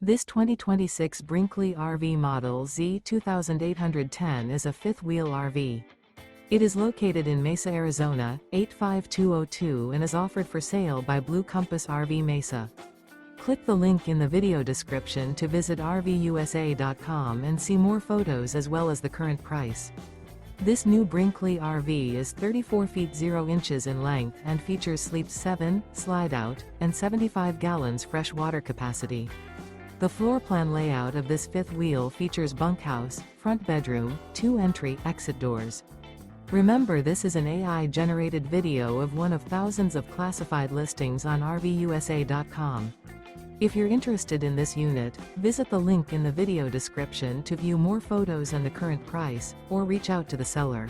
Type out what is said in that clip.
This 2026 Brinkley RV Model Z 2810 is a fifth-wheel RV. It is located in Mesa, Arizona, 85202 and is offered for sale by Blue Compass RV Mesa. Click the link in the video description to visit RVUSA.com and see more photos as well as the current price. This new Brinkley RV is 34 feet 0 inches in length and features sleeps 7, slide-out, and 75 gallons fresh water capacity. The floor plan layout of this fifth wheel features bunkhouse, front bedroom, 2 entry/exit doors. Remember, this is an AI-generated video of one of thousands of classified listings on RVUSA.com. If you're interested in this unit, visit the link in the video description to view more photos and the current price, or reach out to the seller.